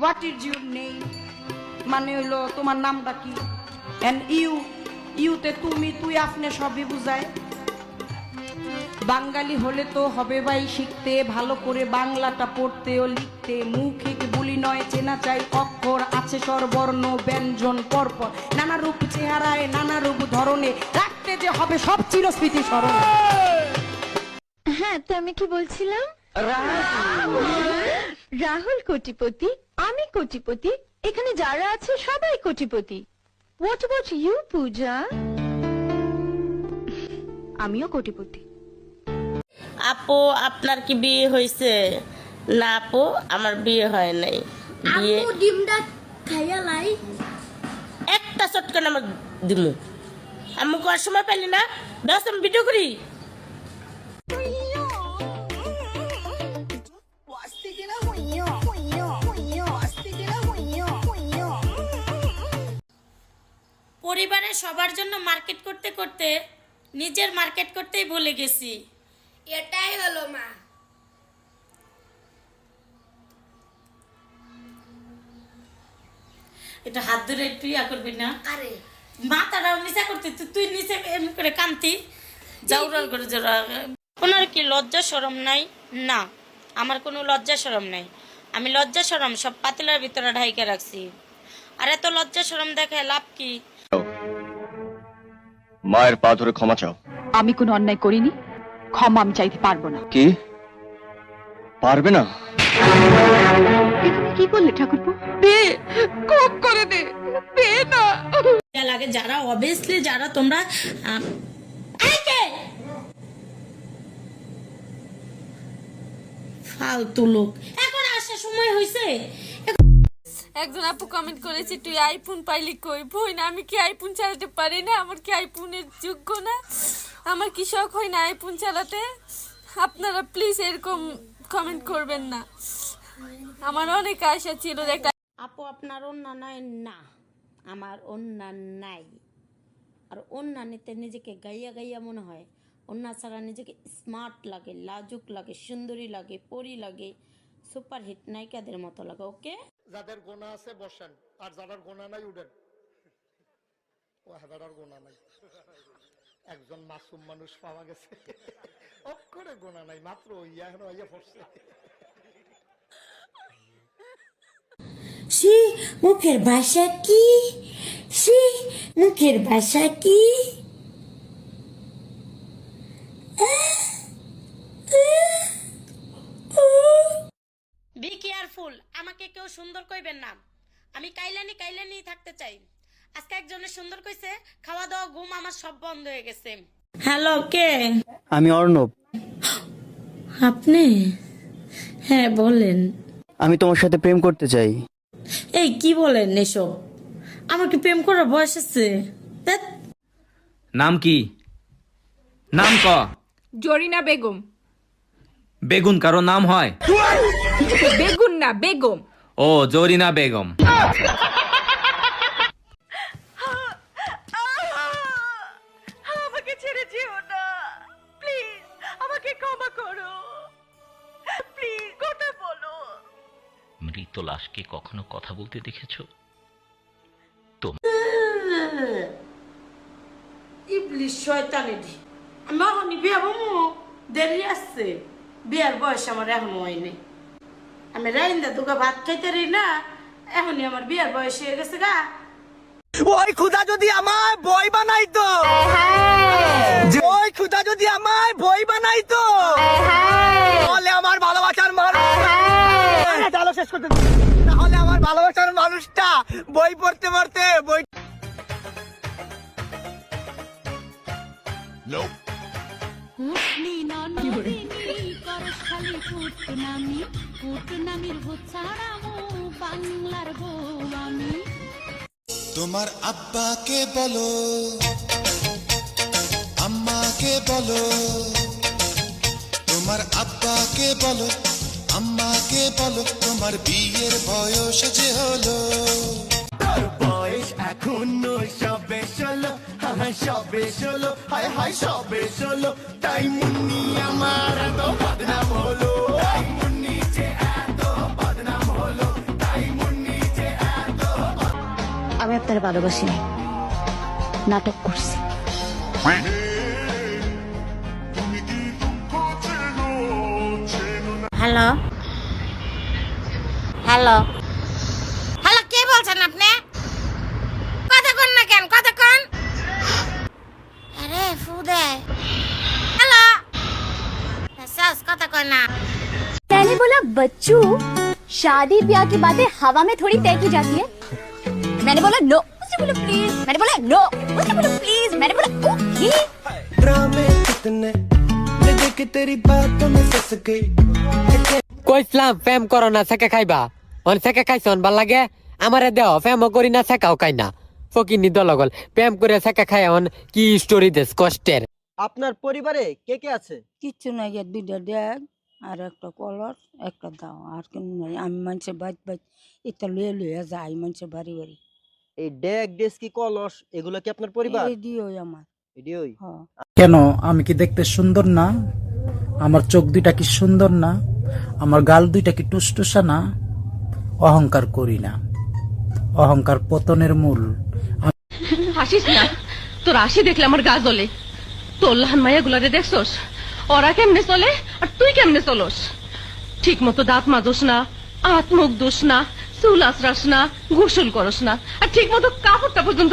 What is your name, মানে হইলো তোমার নামটা কি। এন্ড ইউতে তুমি, তুই আপনি সবই বুঝায়। বাঙালি হলে তো হবে ভাই শিখতে, ভালো করে বাংলাটা পড়তে ও লিখতে। মুখে বুলি নয়, চেনা চাই অক্ষর, আছে স্বরবর্ণ ব্যঞ্জন পরপর, নানা রূপ চেহারায় নানা রূপ ধরনে, রাখতে যে হবে সব চিরস্মৃতি স্মরণে। হ্যাঁ, তো আমি কি বলছিলাম? রাহুল কোটিপতি, আমি কোটিপতি, এখানে যারা আছে সবাই কোটিপতি। হোয়াট অ্যাবাউট ইউ পূজা? আমিও কোটিপতি। আপু আপনার কি বিয়ে হয়েছে? না আপু, আমার বিয়ে হয় নাই। বিয়ে ডিমটা খাইয়া লাই একটা চটকান আমার দিমু। আমি করার সময় পেলি না, দশ আমি ভিডিও করি। পরিবারের সবার জন্য মার্কেট করতে করতে নিজের মার্কেট করতেই ভুলে গেছি। এটাই হলো মা। এটা হাত ধরে একটু ইয়া করবি না? আরে মাথাটাও নিচে করতে, তুই নিচে এমনি করে কান্তি জাউরাল করে জোরা। ওনার কি লজ্জা শরম নাই? না, আমার কোনো লজ্জা শরম নাই। আমি লজ্জা শরম সব পাতিলার ভিতরে ঢাইকে রাখছি। আর এত লজ্জা শরম দেখায় লাভ কি? মায়ের পা ধরে ক্ষমা চাও। আমি কোনো অন্যায় করিনি, ক্ষমা আমি চাইতে পারবো না। কি পারবে না? তুমি কি বললে ঠাকুরপো? দে, খুব করে দে, দে না। লাগে যারা অবভিয়াসলি যারা তোমরা ফালতু লোক, এখন আসার সময় হয়েছে। একজন আপু কমেন্ট করেছে, তুই আইফোন পাইলি কই? বই না, আমি কি আইফোন চালাতে পারি না? আমার কি আইফোনের যোগ্য না? আমার কি শখ হয় না আইফোন চালাতে? আপনারা প্লিজ এরকম কমেন্ট করবেন না। আমার অনেক আশা ছিল একটা। আপু আপনার অন্যা নাই? না, আমার অন্যা নাই। আর অন্যা নিতে নিজেকে গাইয়া গাইয়া মনে হয়, অন্যা ছাড়া নিজেকে স্মার্ট লাগে, লাজুক লাগে, সুন্দরী লাগে, পরি লাগে, সুপার হিট নায়িকাদের মতো লাগে। ওকে, যাদের গোনা আছে বসেন, আর যাদের গোনা নাই উঠেন। ও হাজার গোনা নাই, একজন মাসুম মানুষ পাওয়া গেছে, অক্ষরে গোনা নাই, মাত্র ইয়া এখন ইয়া পড়ছে। সে মুখের ভাষা কি, সে মুখের ভাষা কি। বি কেয়ারফুল, আমাকে কেউ সুন্দর কইবেন না। আমি কাইলানি কাইলানি থাকতে চাই। আজকে একজনের সুন্দর কইছে, খাওয়া দাওয়া ঘুম আমার সব বন্ধ হয়ে গেছে। হ্যালো, কে? আমি অর্ণব। আপনি? হ্যাঁ বলেন। আমি তোমার সাথে প্রেম করতে চাই। এই কি বলেন এসব? আমার কি প্রেম করার বয়স আছে? ধ্যাৎ। নাম কি? নাম ক। জরিনা বেগম। বেগুন কারো নাম হয়? বেগুন না, বেগম। ও, জরিনা বেগম। আমাকে ছেড়ে যেও না প্লিজ, আমাকে ক্ষমা করো প্লিজ, কথা বলো। মৃত লাশকে কখনো কথা বলতে দেখেছো? ইবলিশ শয়তানেরই। আমি এখনই বিয়ে হবো, দেরি আসছে। বিয়ার বয়স আমার এখন হয়নি। আমি রাইন্দা তোকে ভাত খাইতে রি না, এখনই আমার বিয়ার বয়স হয়ে গেছে গা। ওই খুদা যদি আমায় বই বানাইতো, ওই খুদা যদি আমায় বই বানাইতো, তাহলে আমার ভালোবাসার মানুষ, ডায়লগ শেষ করতে, তাহলে আমার ভালোবাসার মানুষটা বই পড়তে পড়তে বই। তোমার আব্বাকে বলো, আম্মাকে বলো, তোমার আব্বাকে বলো, আম্মাকে বলো, তোমার বিয়ের বয়স যে হলো। বয়স এখনো সবে 16, সবে 16, হায় হায় সবে 16, তাই মুন্নি আমার এত বদনাম হলো, তাই মুন্নি যে এত বদনাম হলো, তাই মুন্নি আমি আপনার ভালোবাসি নাই, নাটক করছি। হ্যালো হ্যালো হ্যালো, কে বলছেন আপনি? কথা কন না কেন, কথা কন। আরে ফুদে, হ্যালো, সাস কথা কন না। मैंने बोला बच्चू, शादी ब्याह की बातें हवा में थोड़ी तय की जाती है। मैंने बोला नो, उसने बोला प्लीज, मैंने बोला नो, उसने बोला प्लीज, मैंने बोला ओके। ड्रामे कितने लगे कि तेरी बातों में फंस गई। কইছলাম ফেম করো না সেকে খাইবা, অন সেকে খাইছন ভাল লাগে আমারে দেও, ফেমও করি না সেকাও খাই না, ফকিনি দলগল প্রেম করে সেকে খাই। অন কি স্টোরি দেশ কষ্টের। আপনার পরিবারে কে কে আছে? কিচ্ছু নাই, দুইটা ড্যাগ আর একটা কলর, একটা দাও, আর কেন নাই। আমি মানুষের বাইত বাইত এটা লুয়ে লুয়ে যাই মানুষের বাড়ি বাড়ি। এই ডেক ডেস্কি কলস এগুলো কি আপনার পরিবার? এডিওই আমার। এডিওই। হ্যাঁ। কেন আমি কি দেখতে সুন্দর না? আমার চোখ দুইটা কি সুন্দর না? আমার গাল দুইটা কি টুসটুসা না? অহংকার করি না, অহংকার পতনের মূল। হাসিস না, তোর হাসি দেখলে আমার গা জ্বলে। তোর লাহান মাইয়া গুলারে দেখছস, ওরা কেমনে চলে আর তুই কেমনে চলস? ঠিক মতো দাঁত মাজস না, হাত মুখ দোস না, চুল আঁচড়াস না, গোসল করস না, আর ঠিক মতো কাপড়টা পর্যন্ত